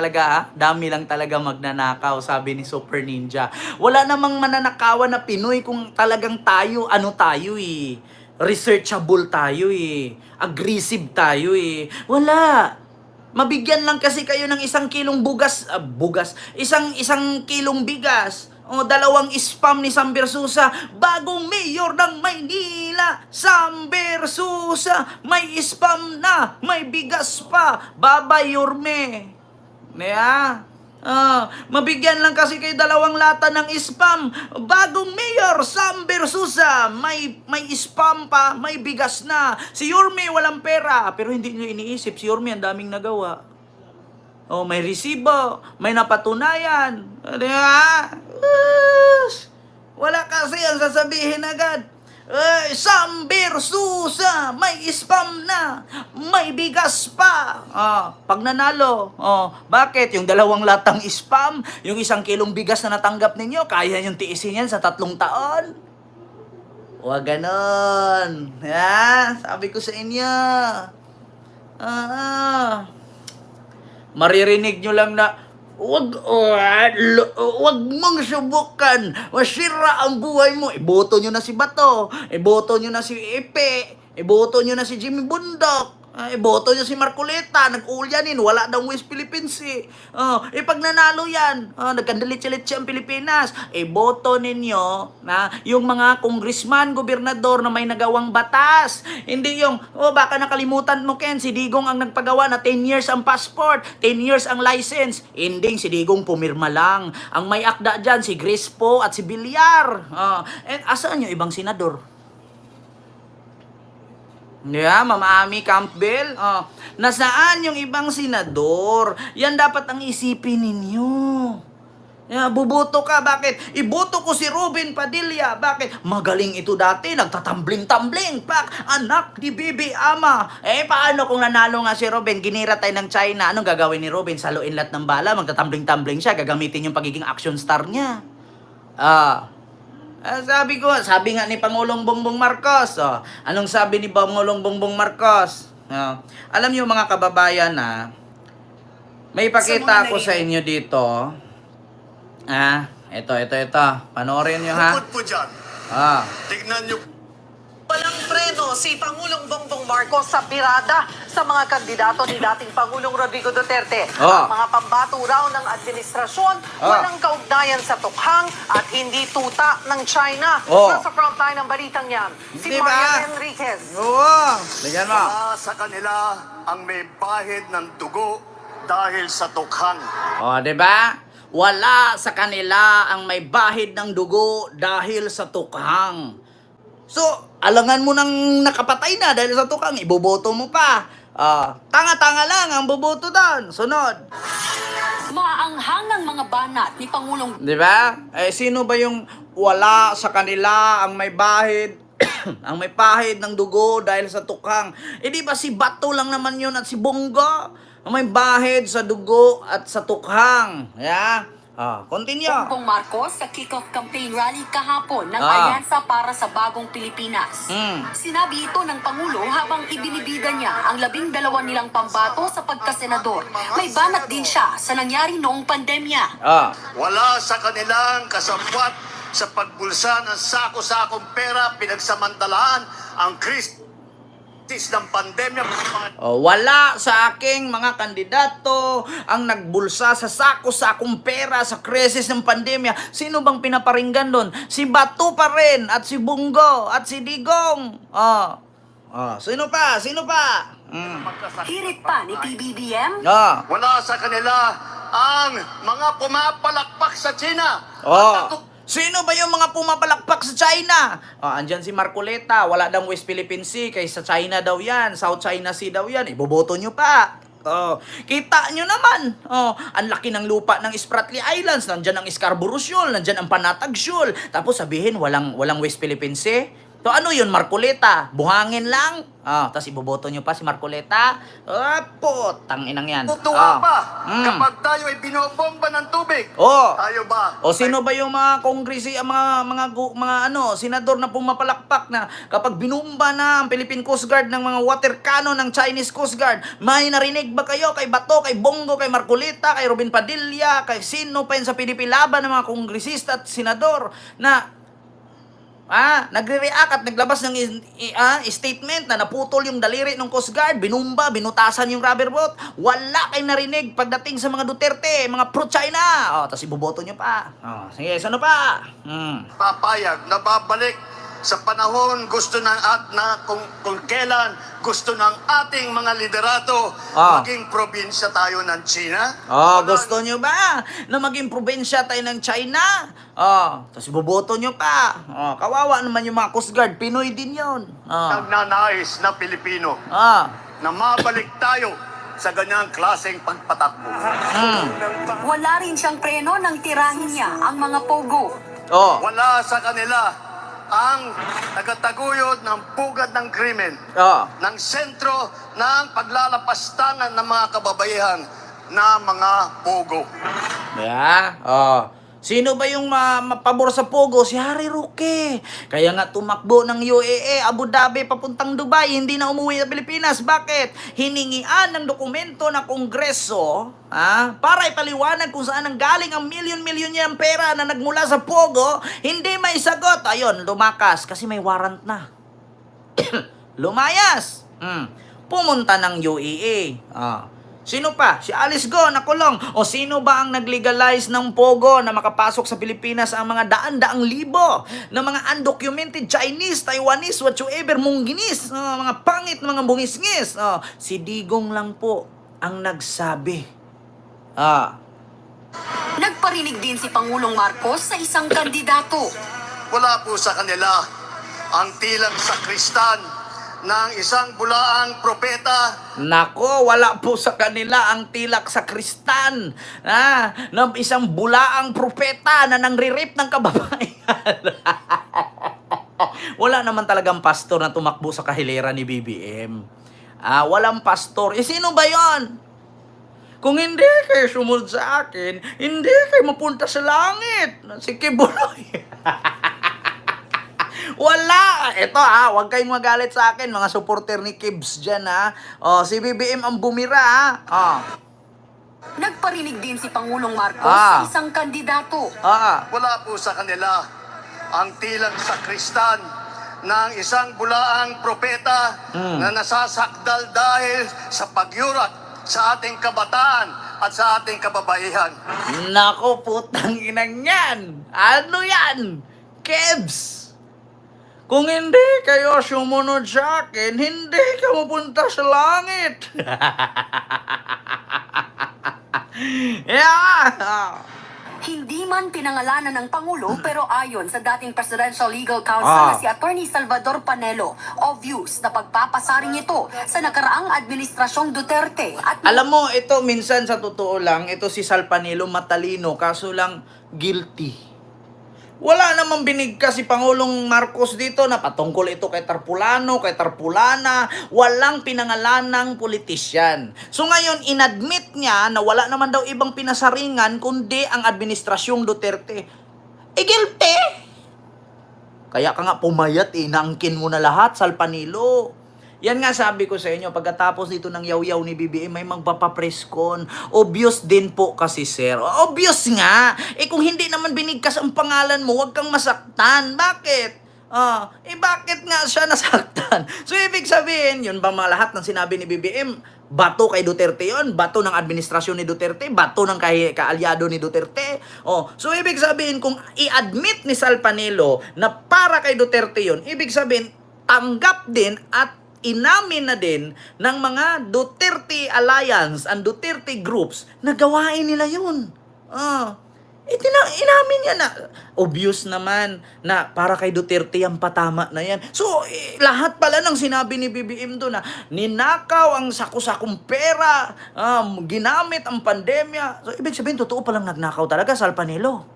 talaga dami lang talaga magnanakaw, sabi ni Super Ninja. Wala namang mananakawan na Pinoy kung talagang tayo, ano tayo eh. Researchable tayo eh. Aggressive tayo eh. Wala. Mabigyan lang kasi kayo ng 1 kilong isang kilong bigas. O 2 spam ni Sam Bersusa, bagong mayor ng Maynila, Sam Bersusa, may spam na, may bigas pa, Babay Yorme. Mabigyan lang kasi kayo 2 lata ng spam. Bagong mayor, Sam Bersusa, may spam pa, may bigas na. Si Yorme walang pera, pero hindi nyo iniisip, si Yorme ang daming nagawa. May resibo, may napatunayan. Wala kasi ang sasabihin agad. Sam Bersusa, may spam na, may bigas pa. Pag nanalo, bakit? Yung 2 latang spam, yung 1 kilong bigas na natanggap ninyo, kaya yung tiisin yan sa 3 taon? Huwag ganon. Sabi ko sa inyo. Maririnig nyo lang na, wag mong subukan, masira ang buhay mo. Iboto nyo na si Bato, iboto nyo na si Epe, iboto nyo na si Jimmy Bundok, iboto nyo si Marcoleta, nag-uulyanin, wala daw West Philippines eh. Pag nanalo yan, nagkandalit-litsi ang Pilipinas, iboto ninyo na yung mga congressman, gobernador na may nagawang batas. Hindi yung, baka nakalimutan mo Ken, si Digong ang nagpagawa na 10 years ang passport, 10 years ang license. Hindi, si Digong pumirma lang. Ang may akda dyan, si Crispo at si Villar. Asaan yung ibang senador? Mama Ami Campbell, nasaan yung ibang senador? Yan dapat ang isipin ninyo. Buboto ka, bakit? Iboto ko si Robin Padilla, bakit? Magaling ito dati, nagtatambling-tambling, anak ni Bibi Ama. Paano kung nanalo nga si Robin, ginira tayo ng China, anong gagawin ni Robin? Saluin lahat ng bala, magtatambling-tambling siya, gagamitin yung pagiging action star niya. Sabi nga ni Pangulong Bongbong Marcos, anong sabi ni Pangulong Bongbong Marcos? Alam niyo mga kababayan may ipakita ako sa inyo dito. Ito. Panoorin niyo ha. Bukod po dyan, tignan niyo. Walang preno si Pangulong Bongbong Marcos sa pirada sa mga kandidato ni dating Pangulong Rodrigo Duterte. Ang mga pambato raw ng administrasyon, walang kaugnayan sa tukhang at hindi tuta ng China. Nasa frontline ng balitang yan, si Maria Enriquez. Bigyan mo. Wala sa kanila ang may bahid ng dugo dahil sa tukhang. Diba? Wala sa kanila ang may bahid ng dugo dahil sa tukhang. So, alangan mo nang nakapatay na dahil sa tukhang, iboboto mo pa. Tanga-tanga lang ang boboto doon. Sunod. Maanghang ng mga banat ni Pangulong. Diba? Sino ba yung wala sa kanila ang may bahid ang may pahid ng dugo dahil sa tukhang? Di ba si Bato lang naman yun at si Bongo ang may bahid sa dugo at sa tukhang. Continue. Bongbong Marcos sa kick-off campaign rally kahapon ng Alyansa para sa Bagong Pilipinas. Sinabi ito ng Pangulo habang ibinibida niya ang 12 nilang pambato sa pagkasenador. May banat din siya sa nangyari noong pandemya. Wala sa kanilang kasabwat sa pagbulsa ng sako-sakong pera pinagsamantalaan ang krisis ng pandemya. Wala sa aking mga kandidato ang nagbulsa sa sako-sakong pera sa krisis ng pandemya. Sino bang pinaparinggan doon? Si Bato pa rin at si Bongo at si Digong. Sino pa? Hirit pa ni PBBM. Wala sa kanila ang mga pumapalakpak sa China. Sino ba yung mga pumapalakpak sa China? Andyan si Marcoleta, wala daw West Philippine Sea, kay sa China daw yan, South China Sea daw yan, iboboto nyo pa. Kita nyo naman, ang laki ng lupa ng Spratly Islands, nandyan ang Scarborough Shoal, nandyan ang Panatag Shoal, tapos sabihin walang West Philippine Sea. So ano yun, Marcoleta? Buhangin lang? Tapos iboboto nyo pa si Marcoleta? Putang inang yan. Tutuwa pa kapag tayo ay binobomba ng tubig. Tayo ba? O sino ba yung mga kongresi, mga senador na pumapalakpak na kapag binumba na ang Philippine Coast Guard ng mga water cannon ng Chinese Coast Guard, may narinig ba kayo kay Bato, kay Bongo, kay Marcoleta, kay Robin Padilla, kay sino pa yun sa PDP laban ng mga kongresista at senador na nagre-react at naglabas ng statement na naputol yung daliri ng Coast Guard, binumba, binutasan yung rubber boat. Wala kayong narinig pagdating sa mga Duterte, mga pro-China. Tapos iboboto nyo pa. Sige, ano pa? Papayag na babalik sa panahon gusto ng kung kailan gusto ng ating mga liderato maging probinsya tayo ng China. Gusto nyo ba na maging probinsya tayo ng China? Tapos iboboto nyo pa. Kawawa naman yung mga Coast Guard, Pinoy din yun. Nagnanais na Pilipino na mabalik tayo sa ganyang klaseng pagpatakbo. Wala rin siyang preno nang tirahin niya ang mga pogo. Wala sa kanila ang tagataguyod ng pugad ng krimen, ng sentro ng paglalapastangan ng mga kababaihan na mga pogo. Sino ba yung mapabor sa pogo? Si Harry Roque. Kaya nga tumakbo ng UAE, Abu Dhabi, papuntang Dubai, hindi na umuwi sa Pilipinas. Bakit? Hiningian ng dokumento na kongreso para ipaliwanag kung saan ang galing ang milyon-milyon niyang pera na nagmula sa pogo. Hindi may sagot. Ayun, lumakas kasi may warrant na. Lumayas. Pumunta ng UAE. Sino pa? Si Alice Go nakulong. O sino ba ang nag-legalize ng pogo na makapasok sa Pilipinas ang mga daan-daang libo na mga undocumented Chinese, Taiwanese, whatsoever, Mungginis, mga pangit na mga bungisngis? Si Digong lang po ang nagsabi. Nagparinig din si Pangulong Marcos sa isang kandidato. Wala po sa kanila ang tilang sakristan ng isang bulaang propeta. Nako, wala po sa kanila ang tilak sa kristan ng isang bulaang propeta na nangririp ng kababayan. Wala naman talagang pastor na tumakbo sa kahiliran ni BBM. Walang pastor. Sino ba yon? Kung hindi kayo sumunod sa akin, hindi kayo mapunta sa langit. Si Kibuloy. Wala! Ito huwag kayong magalit sa akin, mga supporter ni Kibs dyan si BBM ang bumira Nagparinig din si Pangulong Marcos sa isang kandidato. Wala po sa kanila ang tilang sakristan ng isang bulaang propeta na nasasakdal dahil sa pagyurak sa ating kabataan at sa ating kababaihan. Nako, putang inang yan! Ano yan? Kibs! Kung hindi kayo sumunod sa akin, hindi ka mapunta sa langit. Hindi man pinangalanan ng Pangulo pero ayon sa dating Presidential Legal Counsel na si Attorney Salvador Panelo, obvious na pagpapasaring ito sa nakaraang administrasyong Duterte. At alam mo, ito minsan sa totoo lang, ito si Sal Panelo matalino, kaso lang guilty. Wala namang binigkas si Pangulong Marcos dito na patungkol ito kay Tarpulano, kay Tarpulana. Walang pinangalanang politisyan. So ngayon, inadmit niya na wala naman daw ibang pinasaringan kundi ang administrasyong Duterte. Guilty! Kaya ka nga pumayat naangkin mo na lahat, Sal Panelo. Yan nga sabi ko sa inyo, pagkatapos dito ng yaw-yaw ni BBM, may magpapapreskon. Obvious din po kasi, sir. Obvious nga. Kung hindi naman binigkas ang pangalan mo, huwag kang masaktan. Bakit? Bakit nga siya nasaktan? So, ibig sabihin, yun ba mga lahat ng sinabi ni BBM? Bato kay Duterte yon, bato ng administrasyon ni Duterte, bato ng kaalyado ni Duterte. So ibig sabihin, kung i-admit ni Sal Panelo na para kay Duterte yon, ibig sabihin, tanggap din at inamin na din ng mga Duterte Alliance and Duterte groups na gawain nila yun. Inamin niya na. Obvious naman na para kay Duterte ang patama na yan. So, lahat pala ng sinabi ni BBM doon na ninakaw ang saku-sakong pera, ginamit ang pandemya. So, ibig sabihin, totoo palang nagnakaw talaga, Sal Panelo.